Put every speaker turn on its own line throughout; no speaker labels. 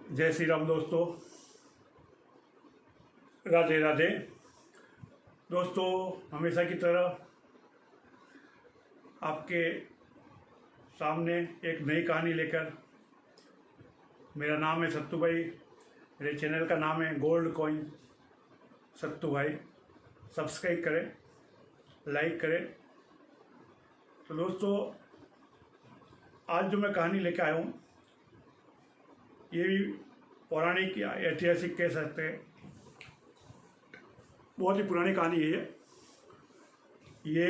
जय श्री राम दोस्तों, राधे राधे। दोस्तों, हमेशा की तरह आपके सामने एक नई कहानी लेकर। मेरा नाम है सत्तू भाई, मेरे चैनल का नाम है गोल्ड कॉइन सत्तू भाई। सब्सक्राइब करें, लाइक करें। तो दोस्तों, आज जो मैं कहानी लेकर आया हूँ, ये भी पौराणिक या ऐतिहासिक कह सकते हैं। बहुत ही पुरानी कहानी है ये।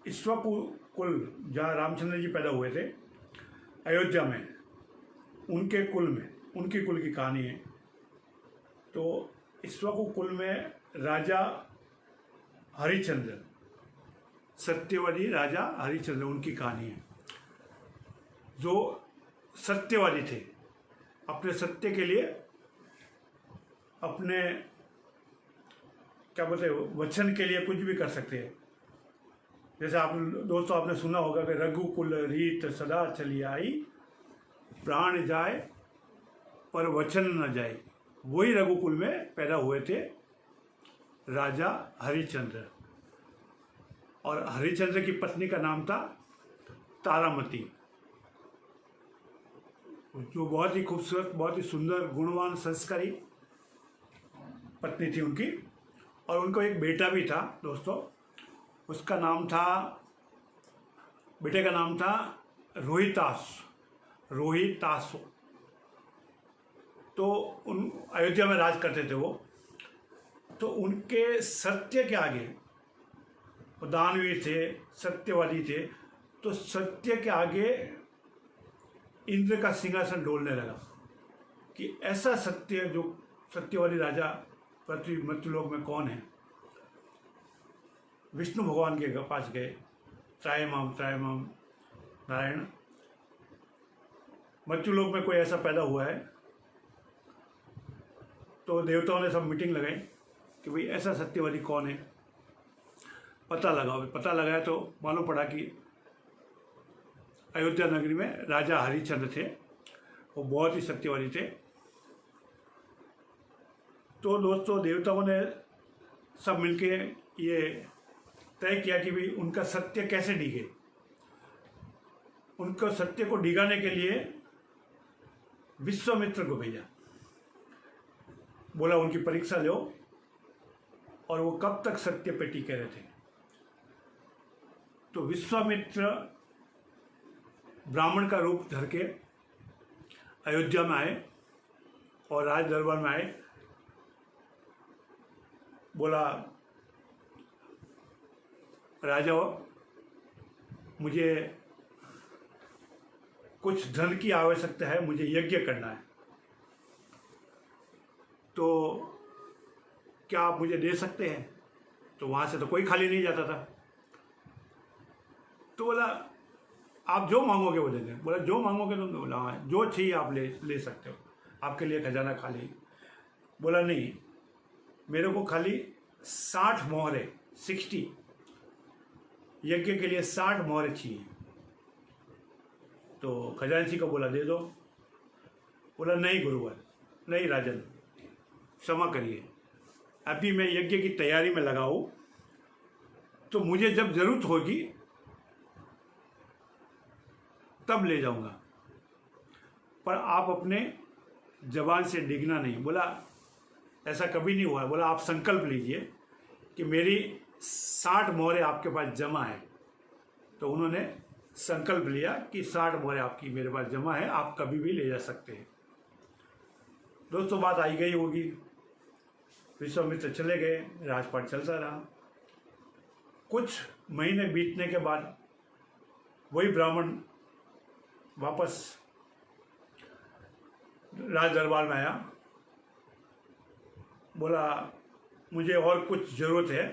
इक्ष्वाकुकुल जहाँ रामचंद्र जी पैदा हुए थे अयोध्या में, उनके कुल में, उनकी कुल की कहानी है। तो इक्ष्वाकुकुल में राजा हरिश्चंद्र, सत्यवादी राजा हरिश्चंद्र, उनकी कहानी है। जो सत्यवादी थे, अपने सत्य के लिए, अपने क्या बोलते हैं, वचन के लिए कुछ भी कर सकते हैं। जैसे आप दोस्तों, आपने सुना होगा कि रघुकुल रीत सदा चली आई, प्राण जाए पर वचन न जाए। वही रघुकुल में पैदा हुए थे राजा हरिश्चंद्र। और हरिश्चंद्र की पत्नी का नाम था तारामती, जो बहुत ही खूबसूरत, बहुत ही सुंदर, गुणवान, संस्कारी पत्नी थी उनकी। और उनको एक बेटा भी था दोस्तों। उसका नाम था, बेटे का नाम था रोहितास। तो उन अयोध्या में राज करते थे वो। तो उनके सत्य के आगे, वो दानवीर थे, सत्यवादी थे, तो सत्य के आगे इंद्र का सिंहासन डोलने लगा कि ऐसा सत्य, जो सत्यवादी राजा पृथ्वी मृत्युलोक में कौन है। विष्णु भगवान के पास गए, त्रायमाम नारायण, मृत्युलोक में कोई ऐसा पैदा हुआ है। तो देवताओं ने सब मीटिंग लगाई कि भाई ऐसा सत्यवादी कौन है, पता लगाओ। पता लगाया तो मालूम पड़ा कि अयोध्या नगरी में राजा हरिश्चंद्र थे। वो बहुत ही सत्यवादी थे। तो दोस्तों, देवताओं ने सब मिलके ये तय किया कि भाई उनका सत्य कैसे डिगे। उनको सत्य को डिगाने के लिए विश्वामित्र को भेजा। बोला उनकी परीक्षा लो, और वो कब तक सत्य पे टिके रहे थे। तो विश्वामित्र ब्राह्मण का रूप धर के अयोध्या में आए और राज दरबार में आए। बोला, राजा, मुझे कुछ धन की आवश्यकता है, मुझे यज्ञ करना है, तो क्या आप मुझे दे सकते हैं। तो वहाँ से तो कोई खाली नहीं जाता था। तो बोला, आप जो मांगोगे वो देंगे। बोला, जो मांगोगे तो बोला हाँ, जो चाहिए आप ले सकते हो, आपके लिए खजाना खाली। बोला, नहीं, मेरे को खाली 60 मोहरे, 60 यज्ञ के लिए 60 मोहरे चाहिए। तो खजांची को बोला, दे दो। बोला, नहीं गुरुवर, नहीं राजन, क्षमा करिए, अभी मैं यज्ञ की तैयारी में लगा हूँ, तो मुझे जब जरूरत होगी तब ले जाऊंगा, पर आप अपने जबान से डिगना नहीं। बोला, ऐसा कभी नहीं हुआ। बोला, आप संकल्प लीजिए कि मेरी 60 मोहरे आपके पास जमा है। तो उन्होंने संकल्प लिया कि 60 मोहरे आपकी मेरे पास जमा है, आप कभी भी ले जा सकते हैं। दोस्तों, बात आई गई होगी। विश्वामित्र चले गए, राजपाट चलता रहा। कुछ महीने बीतने के बाद वही ब्राह्मण वापस राज दरबार में आया। बोला, मुझे और कुछ ज़रूरत है,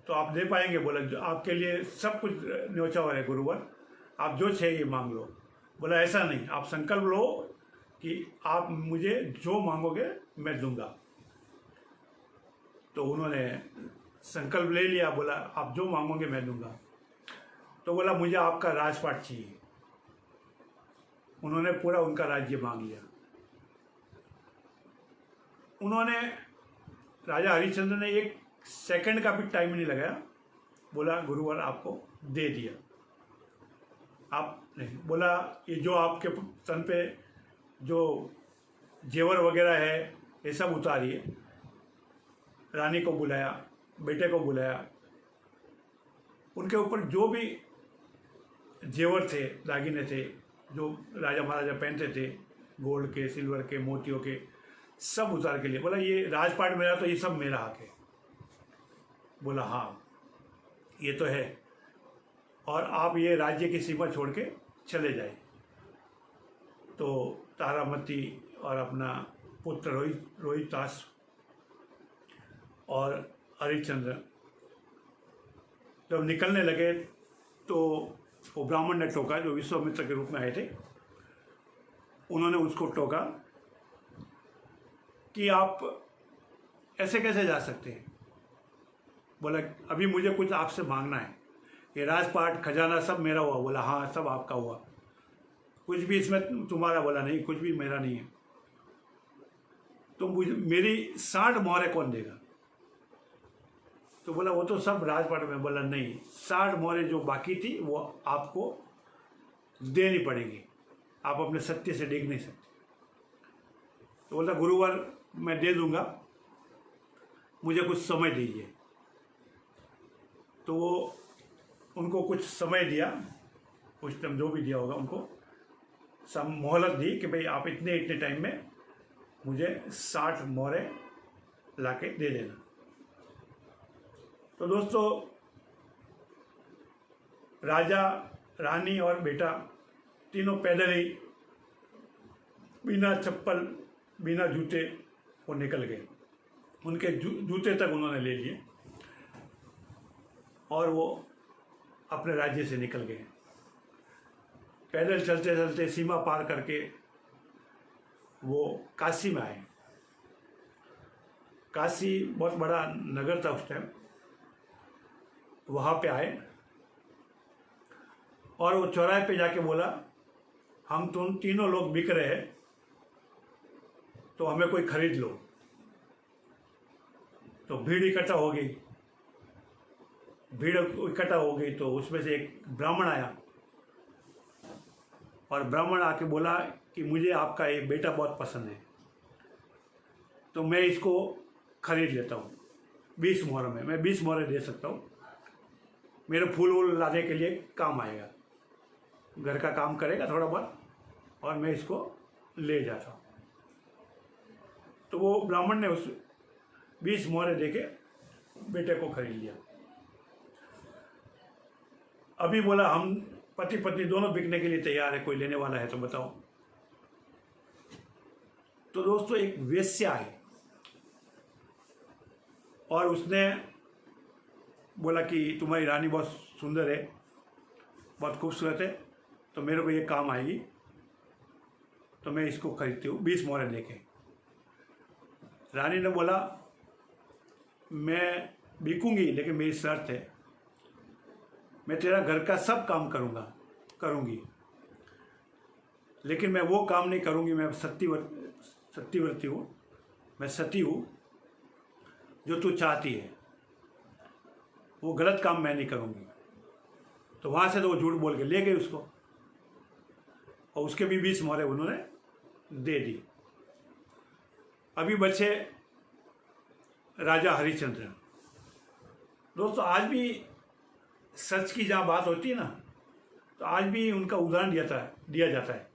तो आप दे पाएंगे। बोला, जो आपके लिए सब कुछ न्योछावर है गुरुवर, आप जो चाहिए मांग लो। बोला, ऐसा नहीं, आप संकल्प लो कि आप मुझे जो मांगोगे मैं दूंगा। तो उन्होंने संकल्प ले लिया। बोला, आप जो मांगोगे मैं दूंगा। तो बोला, मुझे आपका राजपाट चाहिए। उन्होंने पूरा उनका राज्य मांग लिया। उन्होंने, राजा हरिश्चंद्र ने एक सेकंड का भी टाइम नहीं लगाया, बोला गुरुवर आपको दे दिया। आप नहीं बोला, ये जो आपके तन पे जो जेवर वगैरह है ये सब उतारिए। रानी को बुलाया, बेटे को बुलाया, उनके ऊपर जो भी जेवर थे, दागिने थे जो राजा महाराजा पहनते थे, गोल्ड के, सिल्वर के, मोतियों के, सब उतार के लिए। बोला ये राजपाट मेरा, तो ये सब मेरा हक है। बोला हाँ ये तो है, और आप ये राज्य की सीमा छोड़ के चले जाए। तो तारामती और अपना पुत्र रोहितास और हरिश्चंद्र जब निकलने लगे तो वो ब्राह्मण ने टोका, जो विश्वामित्र के रूप में आए थे, उन्होंने उसको टोका कि आप ऐसे कैसे जा सकते हैं। बोला अभी मुझे कुछ आपसे मांगना है, ये राजपाट खजाना सब मेरा हुआ। बोला हाँ सब आपका हुआ, कुछ भी इसमें तुम्हारा। बोला नहीं कुछ भी मेरा नहीं है। तो मुझे मेरी 60 मोहरें कौन देगा। तो बोला वो तो सब राजपाट में। बोला नहीं, 60 मोहरें जो बाकी थी वो आपको देनी पड़ेगी, आप अपने सत्य से डिग नहीं सकते। तो बोला गुरुवर मैं दे दूंगा, मुझे कुछ समय दीजिए। तो वो उनको कुछ समय दिया, उस टाइम जो भी दिया होगा उनको सब मोहलत दी कि भाई आप इतने टाइम में मुझे 60 मोहरें लाके दे देना। तो दोस्तों राजा, रानी और बेटा तीनों पैदल ही बिना चप्पल बिना जूते वो निकल गए। उनके जूते तक उन्होंने ले लिए और वो अपने राज्य से निकल गए। पैदल चलते चलते सीमा पार करके वो काशी में आए। काशी बहुत बड़ा नगर था उस टाइम। वहाँ पे आए और वो चौराहे पे जाके बोला हम तुम तीनों लोग बिक रहे हैं, तो हमें कोई खरीद लो। तो भीड़ इकट्ठा हो गई। भीड़ इकट्ठा हो गई तो उसमें से एक ब्राह्मण आया और ब्राह्मण आके बोला कि मुझे आपका ये बेटा बहुत पसंद है, तो मैं इसको खरीद लेता हूँ 20 मोहरों में। मैं 20 मोहरें दे सकता हूँ, मेरे फूल वूल लाने के लिए काम आएगा, घर का काम करेगा थोड़ा बहुत, और मैं इसको ले जाता हूँ। तो वो ब्राह्मण ने उस 20 मोहरें देके बेटे को खरीद लिया। अभी बोला हम पति पत्नी दोनों बिकने के लिए तैयार है, कोई लेने वाला है तो बताओ। तो दोस्तों एक वेश्या आई और उसने बोला कि तुम्हारी रानी बहुत सुंदर है, बहुत खूबसूरत है, तो मेरे को ये काम आएगी, तो मैं इसको खरीदती हूँ 20 मोहरें देके। रानी ने बोला मैं बिकूंगी, लेकिन मेरी शर्त है, मैं तेरा घर का सब काम करूँगी, लेकिन मैं वो काम नहीं करूँगी, मैं सत्यव्रती हूँ, मैं सती हूँ, जो तू चाहती है वो गलत काम मैं नहीं करूँगी। तो वहाँ से तो वो झूठ बोल के ले गई उसको, और उसके भी 20 मोहरें उन्होंने दे दी। अभी बचे राजा हरिश्चंद्र। दोस्तों आज भी सच की जहाँ बात होती है ना, तो आज भी उनका उदाहरण दिया जाता है।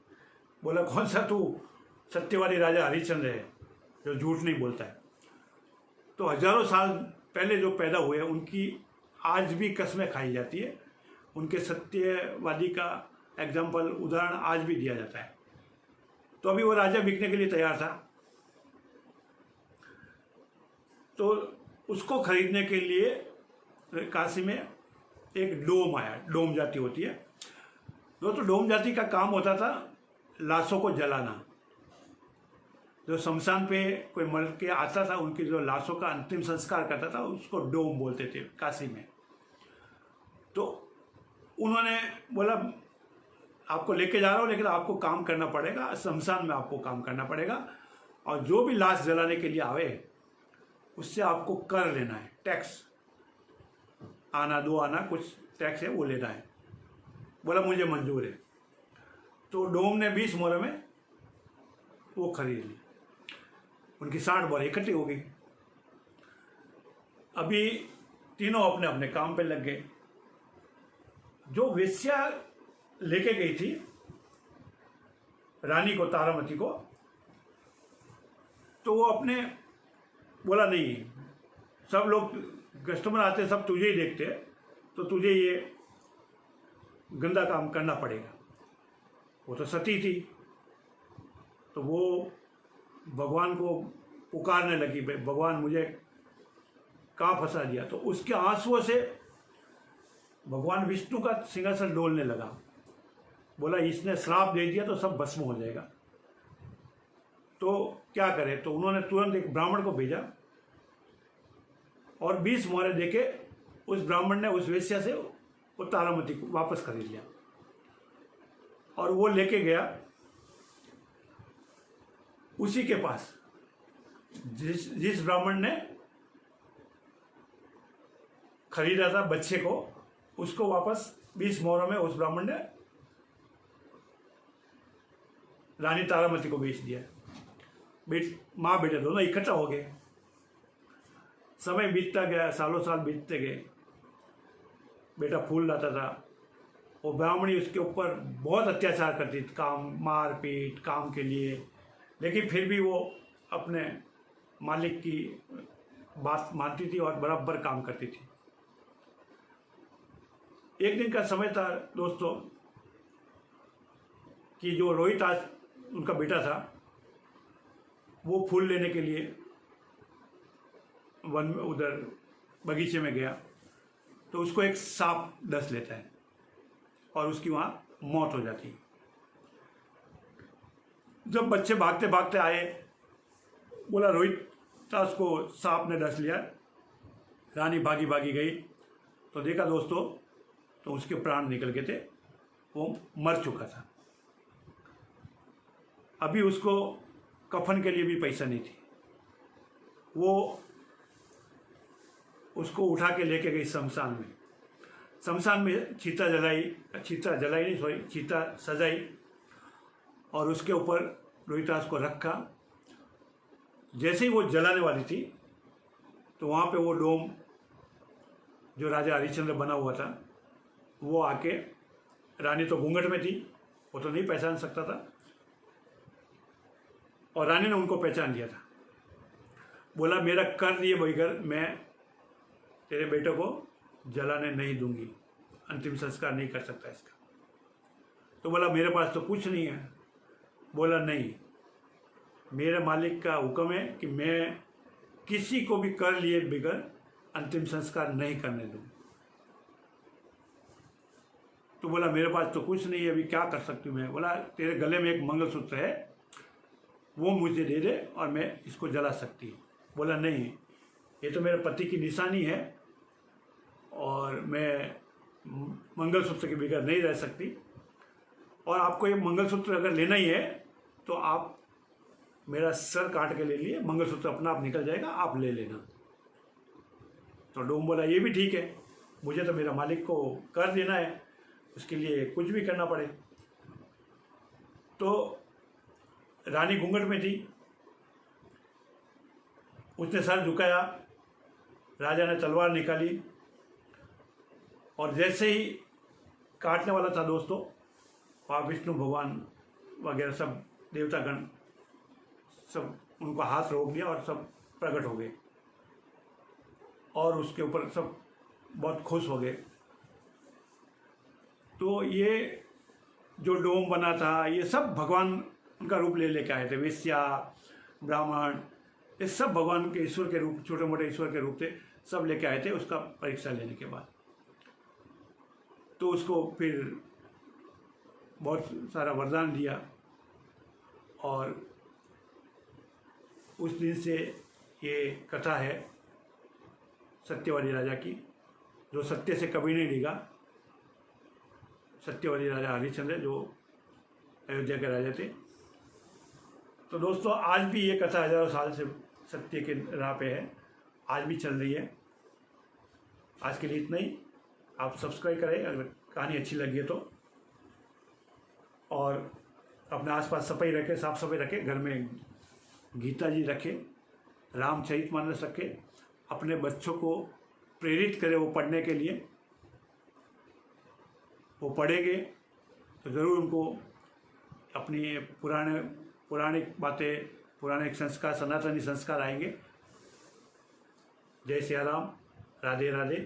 बोला कौन सा तू सत्यवादी राजा हरिश्चंद्र है जो झूठ नहीं बोलता है। तो हजारों साल पहले जो पैदा हुए उनकी आज भी कस्में खाई जाती है, उनके सत्यवादी का एग्जाम्पल उदाहरण आज भी दिया जाता है। तो अभी वो राजा बिकने के लिए तैयार था, तो उसको खरीदने के लिए काशी में एक डोम आया। डोम जाति होती है दोस्तों। डोम जाति का काम होता था लाशों को जलाना। जो शमशान पे कोई मर के आता था, उनकी जो लाशों का अंतिम संस्कार करता था, उसको डोम बोलते थे काशी में। तो उन्होंने बोला आपको लेके जा रहा हूँ, लेकिन आपको काम करना पड़ेगा, शमशान में आपको काम करना पड़ेगा, और जो भी लाश जलाने के लिए आवे उससे आपको कर लेना है, टैक्स आना दो आना कुछ टैक्स है वो लेना है। बोला मुझे मंजूर है। तो डोम ने 20 मोहर में वो खरीद ली, उनकी 60 बोरे इकट्ठी हो गई। अभी तीनों अपने अपने काम पे लग गए। जो वेश्या लेके गई थी रानी को, तारामती को, तो वो अपने बोला नहीं, सब लोग कस्टमर आते सब तुझे ही देखते हैं, तो तुझे ये गंदा काम करना पड़ेगा। वो तो सती थी, तो वो भगवान को पुकारने लगी, भाई भगवान मुझे कहाँ फंसा दिया। तो उसके आंसुओं से भगवान विष्णु का सिंहासन डोलने लगा। बोला इसने श्राप दे दिया तो सब भस्म हो जाएगा, तो क्या करे। तो उन्होंने तुरंत एक ब्राह्मण को भेजा और 20 मोहरे देके उस ब्राह्मण ने उस वेश्या से वो तारामती को वापस खरीद लिया। और वो लेके गया उसी के पास जिस ब्राह्मण ने खरीदा था बच्चे को, उसको वापस 20 मोहरों में उस ब्राह्मण ने रानी तारामती को बेच दिया। माँ बेटे दोनों इकट्ठा हो गए। समय बीतता गया, सालों साल बीतते गए। बेटा फूल लाता था, वो ब्राह्मणी उसके ऊपर बहुत अत्याचार करती थी, काम मार पीट काम के लिए, लेकिन फिर भी वो अपने मालिक की बात मानती थी और बराबर काम करती थी। एक दिन का समय था दोस्तों कि जो रोहित आज उनका बेटा था, वो फूल लेने के लिए वन में उधर बगीचे में गया, तो उसको एक सांप डस लेता है और उसकी वहाँ मौत हो जाती है। जब बच्चे भागते भागते आए, बोला रोहित दास को सांप ने डस लिया। रानी भागी भागी गई तो देखा दोस्तों, तो उसके प्राण निकल गए थे, वो मर चुका था। अभी उसको कफन के लिए भी पैसा नहीं थी। वो उसको उठा के लेके गई शमशान में। शमशान में चीता जलाई नहीं सॉरी चीता सजाई और उसके ऊपर रोहितास को रखा। जैसे ही वो जलाने वाली थी तो वहाँ पे वो डोम जो राजा हरिश्चंद्र बना हुआ था वो आके, रानी तो घूंघट में थी, वो तो नहीं पहचान सकता था, और रानी ने उनको पहचान लिया था। बोला मेरा कर दिए बगैर मैं तेरे बेटे को जलाने नहीं दूंगी, अंतिम संस्कार नहीं कर सकता इसका। तो बोला मेरे पास तो कुछ नहीं है। बोला नहीं, मेरे मालिक का हुक्म है कि मैं किसी को भी कर लिए बगैर अंतिम संस्कार नहीं करने दूँ। तो बोला मेरे पास तो कुछ नहीं है, अभी क्या कर सकती हूँ मैं। बोला तेरे गले में एक मंगलसूत्र है, वो मुझे दे दे और मैं इसको जला सकती हूँ। बोला नहीं, ये तो मेरे पति की निशानी है और मैं मंगलसूत्र के बगैर नहीं रह सकती, और आपको ये मंगलसूत्र अगर लेना ही है तो आप मेरा सर काट के ले लिए, मंगलसूत्र अपना आप निकल जाएगा, आप ले लेना। तो डोम बोला ये भी ठीक है, मुझे तो मेरा मालिक को कर देना है, उसके लिए कुछ भी करना पड़े। तो रानी घूंघट में थी, उसने सर झुकाया, राजा ने तलवार निकाली और जैसे ही काटने वाला था दोस्तों, वहाँ विष्णु भगवान वगैरह सब देवतागण सब उनको हाथ रोक दिया और सब प्रकट हो गए और उसके ऊपर सब बहुत खुश हो गए। तो ये जो डोम बना था ये सब भगवान उनका रूप ले लेके आए थे। वेश्या, ब्राह्मण, ये सब भगवान के ईश्वर के रूप, छोटे मोटे ईश्वर के रूप थे, सब लेके आए थे उसका परीक्षा लेने के बाद। तो उसको फिर बहुत सारा वरदान दिया और उस दिन से ये कथा है सत्यवादी राजा की, जो सत्य से कभी नहीं डिगा। सत्यवादी राजा हरिश्चंद्र जो अयोध्या के राजा थे। तो दोस्तों आज भी ये कथा हजारों साल से सत्य के राह पे है, आज भी चल रही है। आज के लिए इतना ही। आप सब्सक्राइब करें अगर कहानी अच्छी लगी है तो, और अपने आसपास सफाई रखें, साफ सफाई रखें, घर में गीता जी रखें, रामचरितमानस रखें, अपने बच्चों को प्रेरित करें वो पढ़ने के लिए। वो पढ़ेंगे तो ज़रूर उनको अपनी पुरानी बातें, पुराने संस्कार, सनातनी संस्कार आएंगे। जय सिया राम, राधे राधे।